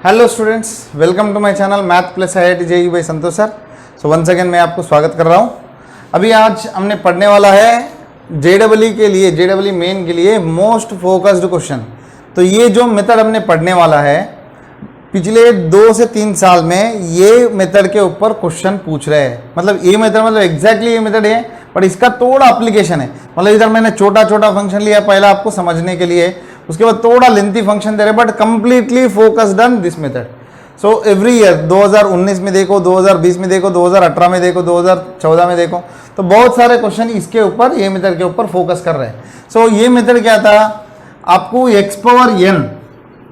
Hello students, welcome to my channel math plus IIT JEE by Santosh sir. So once again मैं आपको स्वागत कर रहा हूँ। अभी आज हमने पढ़ने वाला है JEE के लिए, JEE मेन के लिए मोस्ट फोकस्ड क्वेश्चन। तो ये जो मेथड हमने पढ़ने वाला है, पिछले 2 से 3 साल में ये मेथड के ऊपर क्वेश्चन पूछ रहे हैं। मतलब ये मेथड मतलब एग्जैक्टली ये मेथड है, पर इसका थोड़ा एप्लीकेशन है। मतलब इधर मैंने छोटा छोटा फंक्शन लिया पहला आपको समझने के लिए, उसके बाद थोड़ा लेंथी फंक्शन दे रहे, but completely focused on this method. So every year 2019 में देखो, 2020 में देखो, 2018 में देखो, 2014 में देखो, तो बहुत सारे क्वेश्चन इसके ऊपर, ये मेथड के ऊपर फोकस कर रहे हैं। सो ये मेथड क्या था, आपको x पावर n,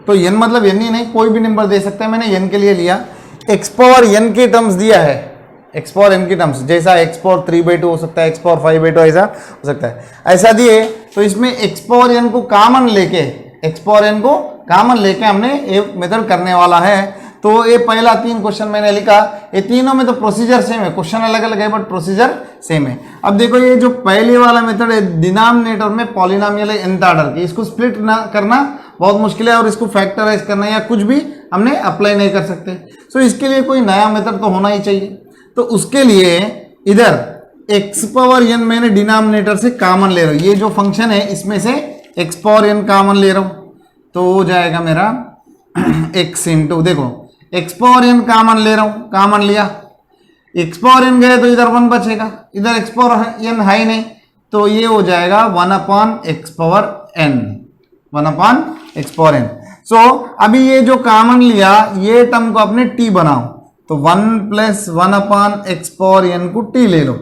तो n मतलब n ही नहीं, कोई भी नंबर दे सकते हैं, मैंने n के लिए लिया। x पावर n के टर्म्स दिया है, x पावर n के टर्म्स, जैसा x पावर 3/2 हो सकता है, x पावर 5/2 ऐसा हो सकता है, ऐसा दिए। तो इसमें x पावर n को कॉमन लेके, x पावर n को कॉमन लेके हमने ये मेथड करने वाला है। तो ये पहला 3 क्वेश्चन मैंने लिखा, ये तीनों में तो प्रोसीजर सेम है, क्वेश्चन अलग अलग है बट प्रोसीजर सेम है। अब देखो ये जो पहले वाला मेथड है, डिनोमिनेटर में पॉलिनोमियल है nth ऑर्डर की, इसको स्प्लिट ना करना बहुत मुश्किल है, और इसको फैक्टराइज करना या कुछ भी हमने अप्लाई नहीं कर सकते। सो इसके लिए कोई नया मेथड तो होना ही चाहिए। तो उसके लिए इधर x पावर n मैंने डिनोमिनेटर से कॉमन ले रहा हूँ, ये जो फंक्शन है इसमें से x पावर n कॉमन ले रहा हूँ, तो हो जाएगा मेरा x इंटू, देखो x पावर n कॉमन ले रहा हूँ, कॉमन लिया, x पावर n गए तो इधर 1 बचेगा, इधर x पावर n है ही नहीं, तो ये हो जाएगा 1/x power n, 1/x power n। सो अभी ये जो कॉमन लिया, ये टर्म को अपने t बनाओ, तो 1 + 1/x पावर n को t ले लो,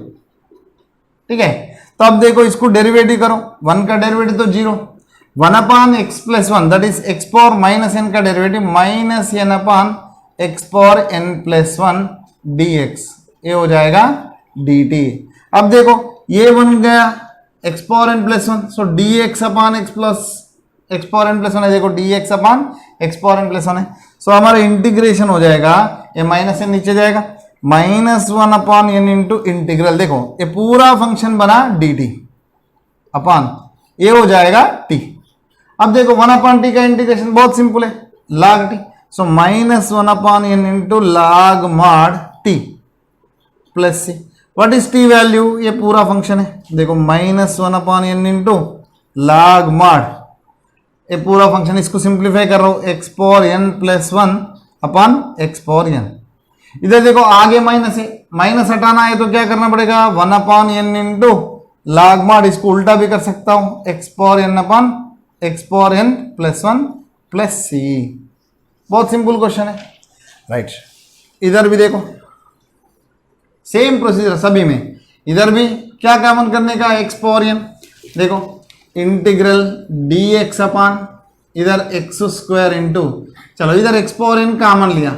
ठीक है। तो अब देखो इसको डेरिवेटिव करो, 1 का डेरिवेटिव तो 0, 1/x + 1 that is x power -n का derivative -n/x power n + 1 dx, ये हो जाएगा dt। अब देखो ये बन गया x पावर n + 1, सो dx/x पावर n + 1 है, देखो dx/x पावर n + 1 है। सो हमारा इंटीग्रेशन हो जाएगा, ये -n नीचे जाएगा, -1/n इंटू इंटीग्रल, देखो ये पूरा फंक्शन बना dt अपॉन, ये हो जाएगा t। अब देखो 1/t का इंटीग्रेशन बहुत सिंपल है, log t, so -1/n into log mod t plus c। What is t value, ये पूरा फंक्शन है, देखो -1/n इंटू log mod, ये पूरा फंक्शन, इसको सिंप्लीफाई कर रहा हूं, x power n + 1/x power n। इधर देखो आगे माइनस है, माइनस हटाना है तो क्या करना पड़ेगा, 1/n इंटू log mod, इसको उल्टा भी कर सकता हूं, x power n/x power n + 1 plus c। बहुत सिंपल क्वेश्चन है, राइट। इधर भी देखो सेम प्रोसीजर सभी में, इधर भी क्या कॉमन करने का, x पावर n, देखो इंटीग्रल dx अपॉन इधर x² इंटू, चलो इधर x पावर n कॉमन लिया,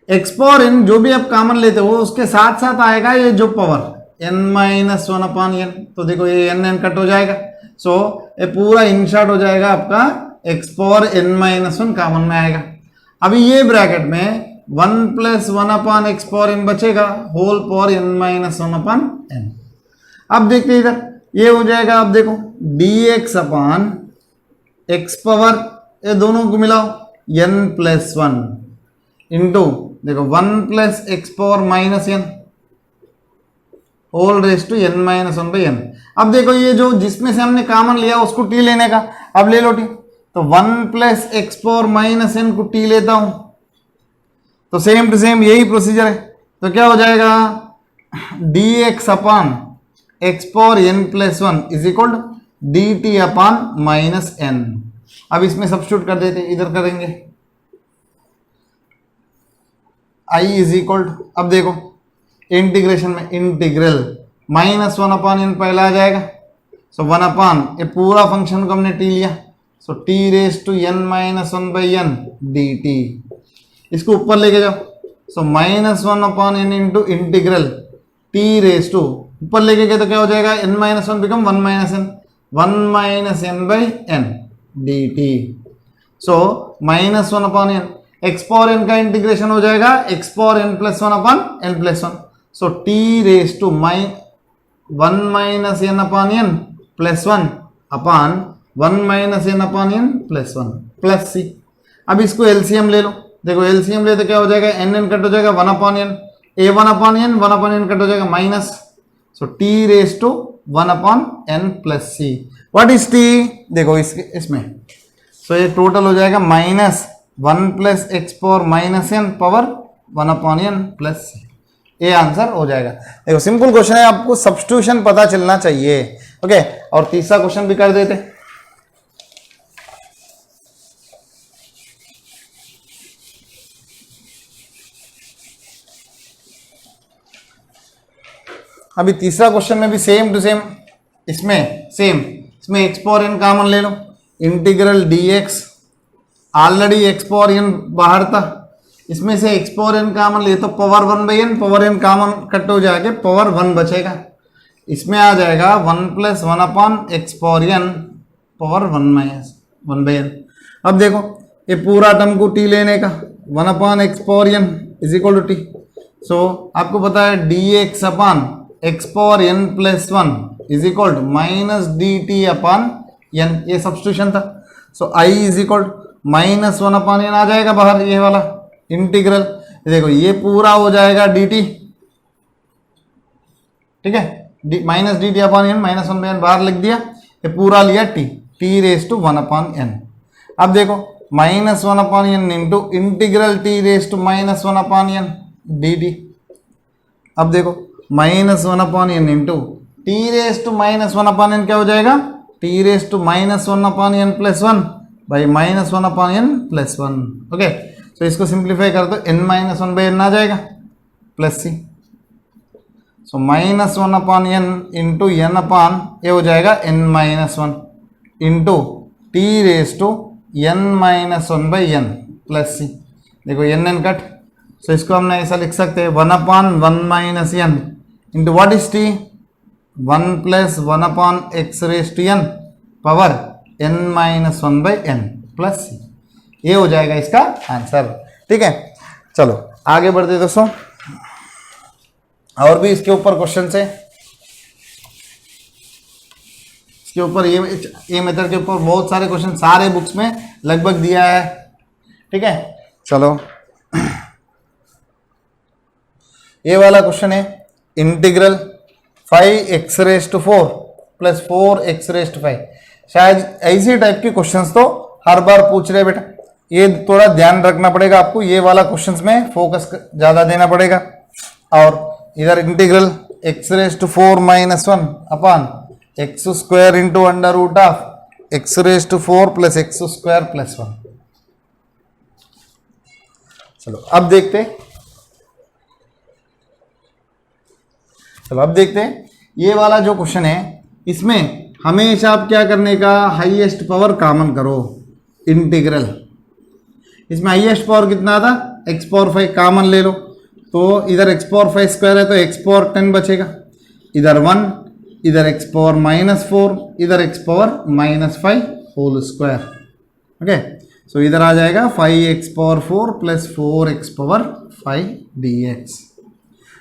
x पावर n जो भी आप कॉमन लेते हो उसके साथ साथ आएगा ये जो पावर n-1/n, तो देखो ये n कट हो जाएगा, सो ये पूरा इन शॉर्ट हो जाएगा आपका x पावर n-1 कॉमन में आएगा। अभी ये ब्रैकेट में 1 + 1/x पावर n बचेगा, होल पावर n-1/n। अब देखते इधर ये हो जाएगा, अब देखो dx अपॉन x पावर, ये दोनों को मिलाओ n + 1 इंटू, देखो 1 + x power -n whole raise to n-1/n। अब देखो ये जो जिसमें से हमने कॉमन लिया उसको t लेने का, अब ले लो t, तो 1 + x पावर -n को t लेता हूं, तो सेम टू सेम यही प्रोसीजर है, तो क्या हो जाएगा dx upon x power n + 1 is equal dt upon -n। अब इसमें सब्स्टिट्यूट कर देते, इधर करेंगे i इज इक्वल, अब देखो इंटीग्रेशन में इंटीग्रल -1/n पहला आ जाएगा, सो 1/, ये पूरा फंक्शन को हमने t लिया, so t raise to n-1/n dt, इसको ऊपर लेके जाओ, so -1/n into integral t raise to, ऊपर लेके गए तो क्या हो जाएगा, n-1 become 1-n dt, so -1/n, x power n का इंटीग्रेशन हो जाएगा x power n + 1/n + 1, so t raise to 1-n/n + 1 upon 1 - n/n + 1 plus c। अब इसको एलसीएम ले लो, देखो एलसीएम ले तो क्या हो जाएगा, एन एन कट हो जाएगा 1 upon N, A 1 upon N, 1 upon N cut हो जाएगा minus, so T race to 1 upon N plus C. What is T, देखो इसमें सो ये टोटल हो जाएगा minus 1 plus x power minus N power 1 upon N plus C. ये answer हो जाएगा। देखो सिंपल क्वेश्चन है, आपको सब्स्टिट्यूशन पता चलना चाहिए। ओके, और तीसरा क्वेश्चन भी कर देते। अभी तीसरा क्वेश्चन में भी सेम टू सेम, इसमें एक्स पावर एन कॉमन ले लो, integral dx, already X power N बाहर था, इसमें से एक्स पावर एन कॉमन ले तो power 1/n, power N common cut हो जाके पावर 1 बचेगा, इसमें आ जाएगा 1 plus 1 upon x power n power 1 minus 1/n। अब देखो ये पूरा टर्म को t लेने का, 1 upon x power N is equal to T. So आपको पता है dx upon x power N plus 1 is equal to minus D T upon N, ये सब्स्टिट्यूशन था। So I is equal to minus 1 upon N आ जाएगा बाहर, ये वाला इंटीग्रल, देखो ये पूरा हो जाएगा डी टी, ठीक है, minus D T upon n, minus 1/n बाहर लिख दिया, ये पूरा लिया t race to 1 upon n. अब देखो minus 1 upon N into integral t race to minus 1 upon n d t. अब देखो minus 1 upon N into T race to minus 1 upon n क्या हो जाएगा, t race to minus 1 upon N plus 1 by minus 1 upon N plus 1। Okay, तो इसको simplify कर दो, n minus 1/n आ जाएगा plus C. So minus 1 upon N into N upon ये हो जाएगा n minus 1 into T race to n minus 1/n plus C. देखो n n कट, सो इसको हमने ऐसा लिख सकते हैं 1 upon 1 minus n into what is T, 1 plus 1 upon X race to n power n minus 1/n plus C. ये हो जाएगा इसका आंसर। ठीक है, चलो आगे बढ़ते दोस्तों, और भी इसके ऊपर क्वेश्चन है, इसके ऊपर ये मेथड के ऊपर बहुत सारे क्वेश्चन सारे बुक्स में लगभग दिया है। ठीक है, चलो ये वाला क्वेश्चन है, integral 5x raise to 4 plus 4x raise to 5। शायद ऐसी टाइप के क्वेश्चंस तो हर बार पूछ रहे बेटा, ये थोड़ा ध्यान रखना पड़ेगा आपको, ये वाला क्वेश्चंस में फोकस ज़्यादा देना पड़ेगा। और इधर integral x raise to 4 minus 1 upon x square into under root of x race to 4 plus x square plus 1। चलो अब देखते हैं ये वाला जो क्वेश्चन है, इसमें हमेशा आप क्या करने का, हाईएस्ट पावर कॉमन करो इंटीग्रल। इसमें हाईएस्ट पावर कितना था, एक्स पावर 5 कॉमन ले लो, तो इधर एक्स पावर 5 स्क्वायर है तो एक्स पावर 10 बचेगा, इधर 1, इधर एक्स पावर माइनस 4, इधर X power minus 5 whole square. Okay, so इधर आ जाएगा 5x power 4 plus 4x power 5 dx।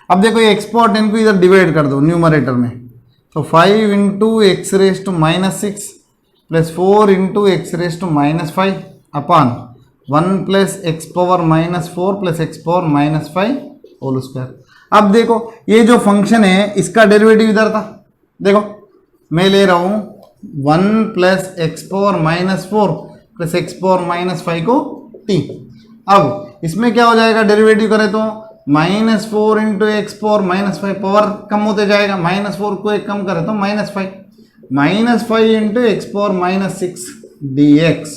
अब देखो ये एक्स पावर 10 को इधर डिवाइड कर दो न्यूमरेटर में, तो 5 into x race to minus 6 plus 4 into x race to minus 5 upon 1 plus x power minus 4 plus x power minus 5 whole square. अब देखो ये जो फंक्शन है इसका डेरिवेटिव इधर था, देखो मैं ले रहा हूँ 1 plus x power minus 4 plus x power minus 5 को t। अब इसमें क्या हो जाएगा, डेरिवेटिव करें तो minus 4 into X power minus 5, power कम होते जाएगा, माइनस 4 को एक कम करें तो minus 5 into X power minus 6 dx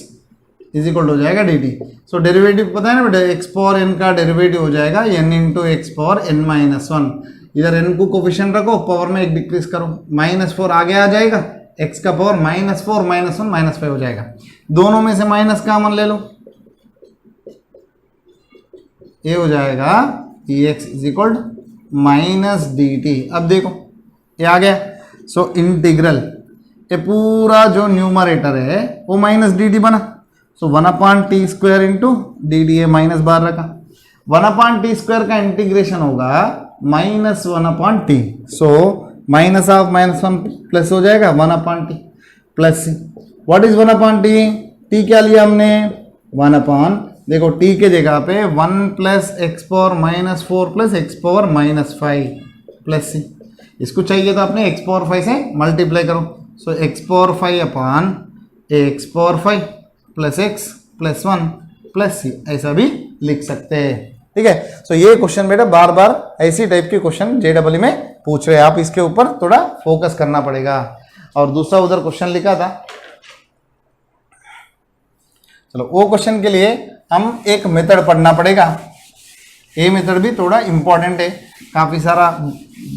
is equal हो जाएगा dt। सो डेरिवेटिव पता है ना बेटा, एक्स पावर n का डेरिवेटिव हो जाएगा n into X power n minus 1। इधर n को कोफिशिएंट रखो, पावर में एक डिक्रीज करो, माइनस 4 आगे आ जाएगा, x का पावर माइनस 4 माइनस 1 माइनस 5 हो जाएगा, दोनों में से माइनस कॉमन ले लो, ये हो जाएगा dx is equal minus dt। अब देखो ये आ गया, सो इंटीग्रल ये पूरा जो न्यूमरेटर है वो माइनस dt बना, so 1 upon t square into d d, minus बाहर रखा, 1 अपॉन टी स्क्वायर का इंटीग्रेशन होगा minus 1 upon t, so minus of minus 1 plus हो जाएगा 1 upon t plus C. What is 1 upon t, t क्या लिया हमने 1 अपॉन देखो t के जगह पे 1 plus x power minus 4 plus x power minus 5 plus C, इसको चाहिए तो आपने एक्स पावर 5 से मल्टीप्लाई करो। So X power 5 upon x power 5 plus X plus 1 plus C, ऐसा भी लिख सकते हैं। ठीक है, तो ये क्वेश्चन बेटा बार बार ऐसी टाइप के क्वेश्चन जेडब्ल्यू में पूछ रहे हैं, आप इसके ऊपर थोड़ा फोकस करना पड़ेगा। और दूसरा उधर क्वेश्चन लिखा था, चलो वो क्वेश्चन के लिए हम एक मेथड पढ़ना पड़ेगा। ये मेथड भी थोड़ा इंपॉर्टेंट है, काफ़ी सारा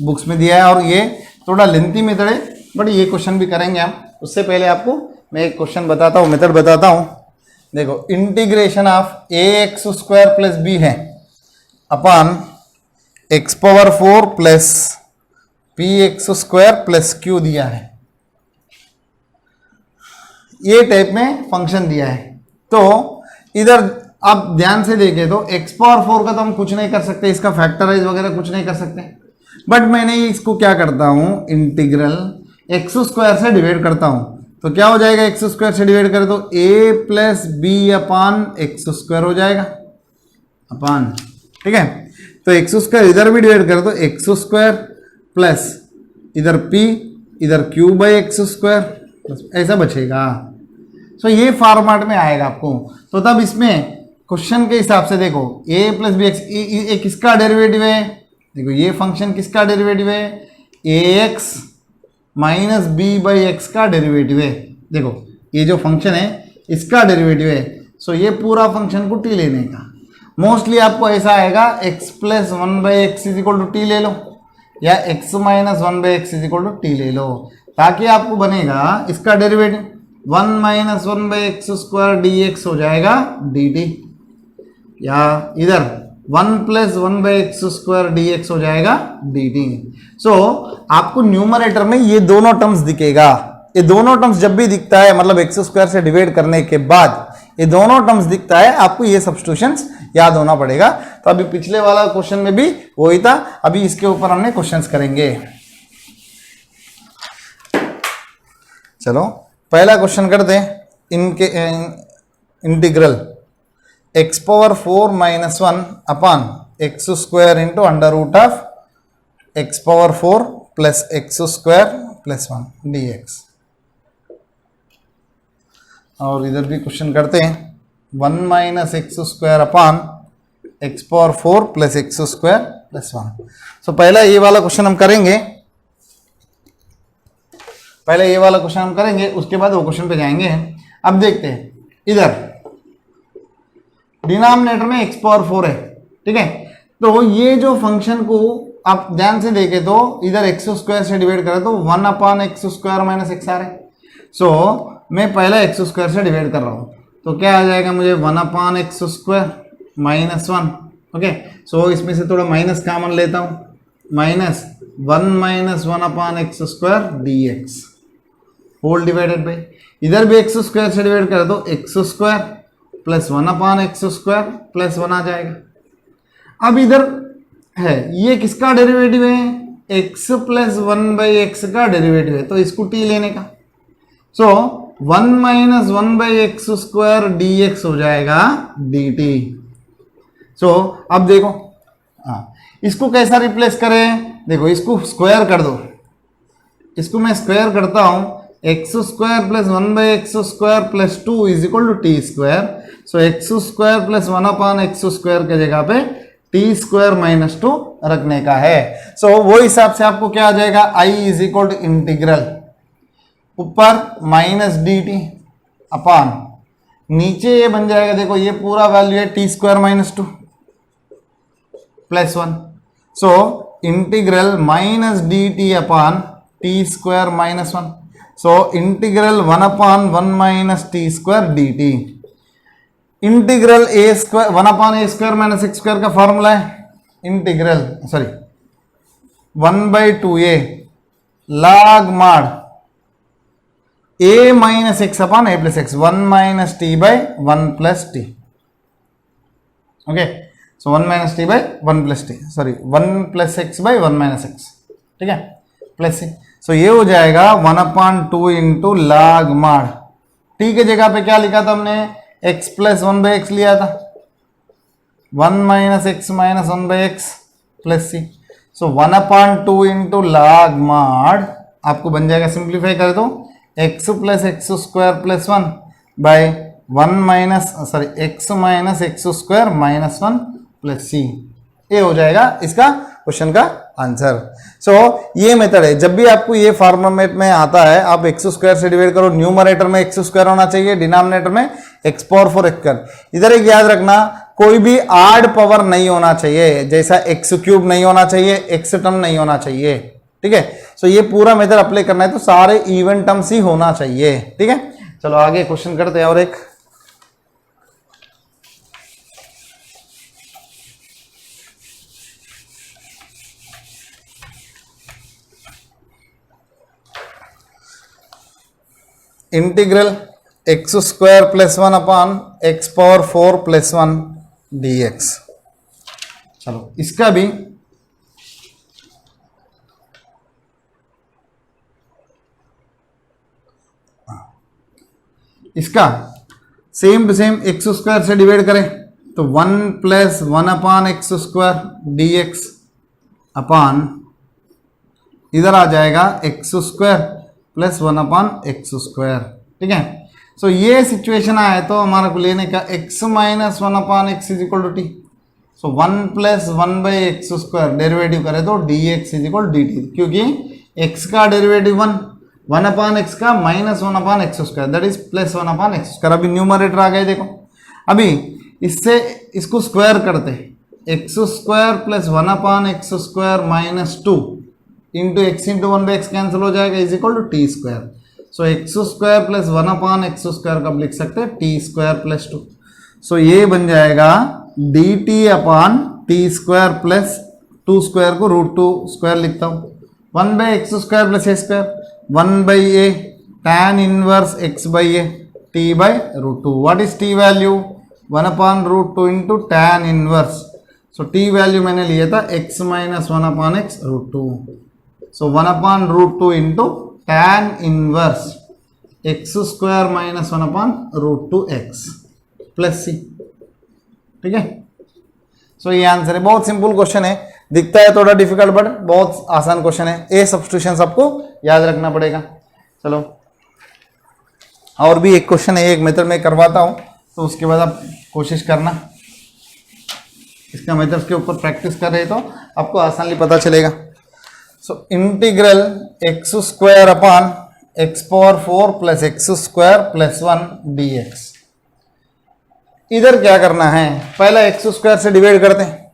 बुक्स में दिया है और ये थोड़ा लेंथी मेथड है, बट ये क्वेश्चन भी करेंगे हम। उससे पहले आपको मैं एक क्वेश्चन बताता हूँ, मेथड बताता हूँ। देखो, integration of A X square plus B है upon x power 4 plus P X square plus Q दिया है। ये टाइप में फंक्शन दिया है, तो इधर आप ध्यान से देखें तो एक्स पावर 4 का तो हम कुछ नहीं कर सकते, इसका फैक्टराइज वगैरह कुछ नहीं कर सकते, बट मैंने इसको क्या करता हूं, इंटीग्रल एक्स स्क्वायर से डिवाइड करता हूं। तो क्या हो जाएगा, एक्स स्क्वायर से डिवाइड करें तो ए प्लस बी अपान एक्स स्क्वायर हो जाएगा अपान, ठीक है। तो एक्स स्क्वायर इधर भी डिवाइड करें तो एक्स स्क्वायर प्लस इधर पी इधर क्यू बाई एक्स स्क्वायर, ऐसा बचेगा। सो ये फॉर्मेट में आएगा आपको। तो तब इसमें क्वेश्चन के हिसाब से देखो ए प्लस बी एक्स, ये किसका डेरिवेटिव है, देखो ये फंक्शन किसका डेरिवेटिव है, A X minus B by x का डेरिवेटिव है। देखो ये जो फंक्शन है इसका डेरिवेटिव है। सो ये पूरा फंक्शन को टी लेने का, मोस्टली आपको ऐसा आएगा x plus 1 by x is equal to t ले लो, या x minus 1 by x is equal to t ले लो, ताकि आपको बनेगा इसका derivative 1 minus 1 by x square d x हो जाएगा डी टी, या इधर 1 plus 1 by x square d x हो जाएगा डी टी। सो आपको न्यूमरेटर में ये दोनों टर्म्स दिखेगा। ये दोनों टर्म्स जब भी दिखता है, मतलब एक्स स्क्वायर से डिवाइड करने के बाद ये दोनों टर्म्स दिखता है, आपको ये सब्स्टिट्यूशंस याद होना पड़ेगा। तो अभी पिछले वाला क्वेश्चन में भी वही था, अभी इसके ऊपर हमने क्वेश्चंस करेंगे। चलो पहला क्वेश्चन करते हैं, इनके integral x power 4 minus 1 upon x square into under root of x power 4 plus x square plus 1 d x. और इधर भी क्वेश्चन करते हैं 1 minus x square upon x power 4 plus x square plus 1। So पहला ये वाला question हम करेंगे, उसके बाद वो क्वेश्चन पे जाएंगे। अब देखते हैं, इधर डिनोमिनेटर में एक्स पावर 4 है, ठीक है। तो ये जो फंक्शन को आप ध्यान से देखें तो इधर एक्स स्क्वायर से डिवाइड करें तो 1 upon x square minus x आ रहा है। सो मैं पहला एक्स स्क्वायर से डिवाइड कर रहा हूँ, तो क्या आ जाएगा मुझे 1 upon x square minus 1, okay. So इसमें से थोड़ा माइनस कॉमन लेता हूँ, minus 1 minus 1 upon x square d x whole divided by, इधर भी एक्स स्क्वायर से डिवाइड करें तो x square plus 1 upon x square plus 1 आ जाएगा। अब इधर है ये किसका डेरिवेटिव है, x प्लस 1 बाई एक्स का डेरिवेटिव है, तो इसको t लेने का। सो 1 minus 1 by x square d x हो जाएगा डी टी। सो अब देखो इसको कैसा रिप्लेस करें, देखो इसको स्क्वायर कर दो, इसको मैं स्क्वायर करता हूं, x square plus 1 by x square plus 2 is equal to t square. So x square plus 1 upon x square के जगह पे टी स्क्वायर माइनस 2 रखने का है। सो वो हिसाब से आपको क्या आ जाएगा, I is equal to integral ऊपर माइनस डी टी अपान नीचे ये बन जाएगा, देखो ये पूरा वैल्यू है T square minus 2 plus 1। So integral minus D T upon T square minus 1। So integral 1 upon 1 minus T square D T. Integral A square 1 upon A square minus x square का formula है, integral 1/2a log mod a minus X upon a plus x 1 minus T by 1 plus T, okay. So 1 minus T by 1 plus T, 1 plus x by 1 minus x, ठीक है, plus C. सो ये हो जाएगा 1/2 into log mod, T के जगह पे क्या लिखा था हमने, x प्लस 1 बाई एक्स लिया था, 1 minus X minus 1 by X plus C. So 1/2 into log mod आपको बन जाएगा, सिंप्लीफाई कर दो, X plus x square plus 1 by 1 minus sorry X minus x square minus 1 plus C. ये हो जाएगा इसका क्वेश्चन का आंसर। सो ये मेथड है, जब भी आपको ये फॉर्मेट में आता है आप एक्स स्क्वायर से डिवाइड करो, न्यूमरेटर में एक्स स्क्वायर होना चाहिए, डिनोमिनेटर में एक्स पावर 4 एक्स स्क्वायर। इधर एक याद रखना, कोई भी आड पावर नहीं होना चाहिए, जैसा एक्स क्यूब नहीं होना चाहिए, एक्स टर्म नहीं होना चाहिए, ठीक है। सो ये पूरा मेथड अप्लाई करना है तो सारे इवन टर्म्स ही होना चाहिए, ठीक है। चलो आगे क्वेश्चन करते हैं और एक। Integral x square plus 1 upon x power 4 plus 1 dx। चलो इसका भी इसका same to same x square से डिवाइड करें तो 1 plus 1 upon x square dx upon इधर आ जाएगा x square plus 1 upon x square, ठीक है। सो ये सिचुएशन आया तो हमारे को लेने का x minus 1 upon x is equal to T. So 1 plus 1 by x square derivative करें तो dx is equal d t, क्योंकि x का डेरिवेटिव 1 अपॉन एक्स का minus 1 upon x square that is plus 1 upon x square. अभी numerator आ गए, देखो अभी इससे इसको स्क्वायर करते, x square plus 1 upon x square minus 2 into x into 1 by x cancel हो जाएगा is equal to t square. So x square plus 1 upon x square कब लिख सकते हैं, टी स्क्वायर प्लस 2। सो ये बन जाएगा d T upon t square plus 2 square को रूट 2 स्क्वायर लिखता हूँ, 1 by x square plus a square 1 by a tan inverse x by a t by root 2। What is t value, 1 upon root 2 into tan inverse. So t value मैंने लिया था x minus 1 upon x root 2। So 1 upon root 2 into tan inverse x square minus 1 upon root 2 X plus C, ठीक है। सो ये answer है, बहुत simple question है, दिखता है थोड़ा डिफिकल्ट बट बहुत आसान क्वेश्चन है। ए सब्स्टिट्यूशन सबको याद रखना पड़ेगा। चलो और भी एक क्वेश्चन है, एक मेथड में करवाता हूँ तो उसके बाद आप कोशिश करना, इसका मेथड के ऊपर प्रैक्टिस कर रहे तो आपको आसानी पता चलेगा। So integral x square upon x power 4 plus x square plus 1 dx। इधर क्या करना है, पहला एक्स स्क्वायर से डिवाइड करते हैं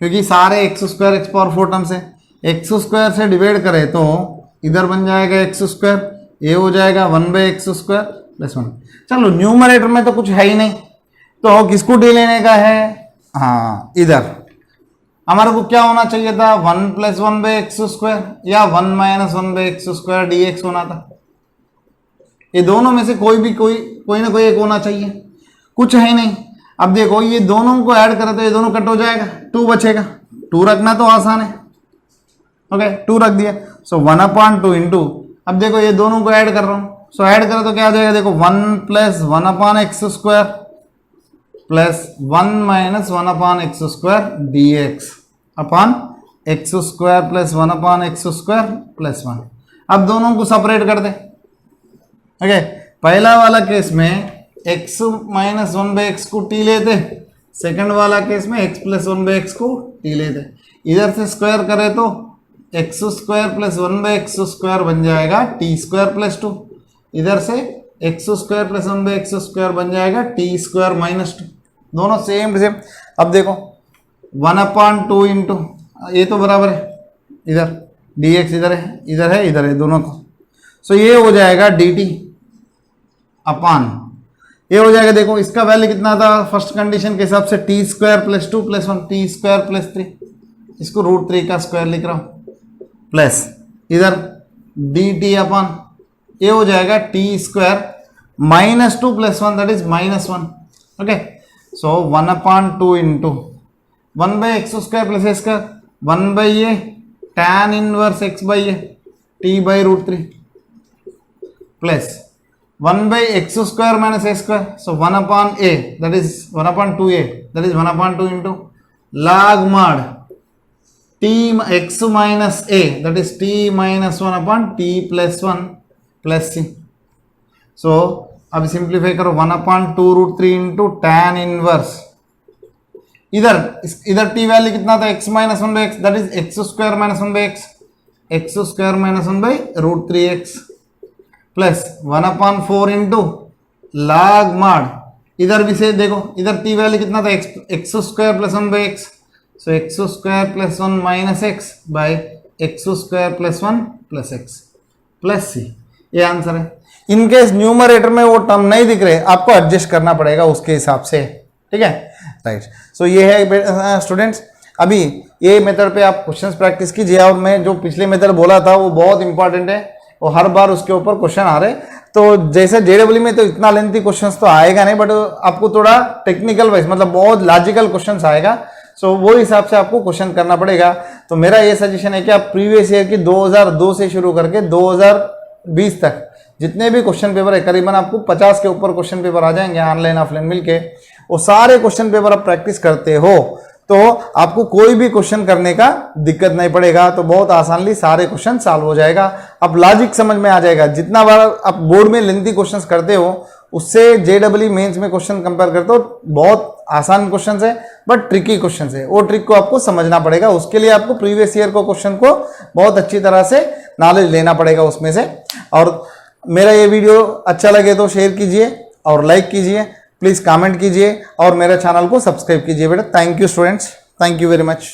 क्योंकि सारे x square x power 4 terms है। एक्स स्क्वायर से डिवाइड करें तो इधर बन जाएगा एक्स स्क्वायर, ये हो जाएगा 1 बाई एक्स स्क्वायर प्लस 1। चलो न्यूमरेटर में तो कुछ है ही नहीं तो किसको डी लेने का है, हाँ इधर हमारे को क्या होना चाहिए था, 1 प्लस 1 बाई एक्स स्क्वायर या 1 minus 1 by x square d x होना था। ये दोनों में से कोई ना कोई एक होना चाहिए, कुछ है ही नहीं। अब देखो ये दोनों को ऐड करें तो ये दोनों कट हो जाएगा, 2 बचेगा, 2 रखना तो आसान है, ओके 2 रख दिया। सो 1/2 इंटू, अब देखो ये दोनों को ऐड कर रहा हूँ, सो ऐड करें तो क्या आ जाएगा, देखो 1 plus 1 upon x square plus 1 minus 1 upon x square d x upon x square plus 1 upon x square plus 1। अब दोनों को सेपरेट कर दे, ओके। पहला वाला केस में x माइनस 1 बाई एक्स को टी लेते, सेकंड वाला केस में x प्लस 1 बाई एक्स को टी लेते। इधर से स्क्वायर करें तो x square plus 1 by x square बन जाएगा टी स्क्वायर प्लस 2। इधर से x square plus 1 by x square बन जाएगा टी स्क्वायर माइनस 2, दोनों सेम सेम। अब देखो 1/2 इंटू ये तो बराबर है, इधर dx इधर है दोनों को। सो ये हो जाएगा dt अपान ये हो जाएगा, देखो इसका वैल्यू कितना था फर्स्ट कंडीशन के हिसाब से, T square plus 2 plus 1 T square plus 3, इसको √3 का स्क्वायर लिख रहा हूँ, प्लस इधर dt अपान ये हो जाएगा T square minus 2 plus 1 that is minus 1, okay. So 1/2 into 1 by x square plus a square 1 by a tan inverse x by a t by √3 plus 1/x² minus a square. So 1/a, that is 1/2a, that is 1/2 into log mod t x minus a, that is t minus 1/t plus 1 plus c. So अब simplify करो 1/2√3 into tan inverse, इधर t value कितना था, x minus 1/x, that is x² minus 1/x, x² minus 1/√3x plus 1/4 into log mod, इधर भी से देखो, इधर t वैल्यू कितना था, x² plus 1/x, so x² plus 1 minus x by x² plus 1 plus x plus c, ये answer है। In case numerator में वो टर्म नहीं दिख रहे, आपको एडजस्ट करना पड़ेगा उसके हिसाब से, ठीक है, राइट। सो ये है स्टूडेंट्स, अभी ये मेथड पे आप क्वेश्चंस प्रैक्टिस कीजिए, और मैं जो पिछले मेथड बोला था वो बहुत इंपॉर्टेंट है, वो हर बार उसके ऊपर क्वेश्चन आ रहे। तो जैसे जेडब्ल्यू में तो इतना लेंथी क्वेश्चंस तो आएगा नहीं, बट आपको थोड़ा टेक्निकल वाइज मतलब बहुत लॉजिकल क्वेश्चंस आएगा, सो वो हिसाब से आपको क्वेश्चन करना पड़ेगा। तो मेरा ये सजेशन है कि आप प्रीवियस ईयर की 2002 से शुरू करके 2020 तक जितने भी क्वेश्चन पेपर है, करीबन आपको 50 के ऊपर क्वेश्चन पेपर आ जाएंगे ऑनलाइन ऑफलाइन मिलके, वो सारे क्वेश्चन पेपर आप प्रैक्टिस करते हो तो आपको कोई भी क्वेश्चन करने का दिक्कत नहीं पड़ेगा, तो बहुत आसानली सारे क्वेश्चन सॉल्व हो जाएगा। अब लॉजिक समझ में आ जाएगा, जितना बार आप बोर्ड में लेंथी क्वेश्चंस करते हो उससे जेडब्ल्यू मेंस में क्वेश्चन कंपेयर करते हो बहुत आसान क्वेश्चन है, बट ट्रिकी क्वेश्चन है, वो ट्रिक को आपको समझना पड़ेगा। उसके लिए आपको प्रीवियस ईयर को क्वेश्चन को बहुत अच्छी तरह से नॉलेज लेना पड़ेगा उसमें से। और मेरा ये वीडियो अच्छा लगे तो शेयर कीजिए और लाइक कीजिए, प्लीज़ कमेंट कीजिए और मेरे चैनल को सब्सक्राइब कीजिए बेटा। Thank you students, thank you very much.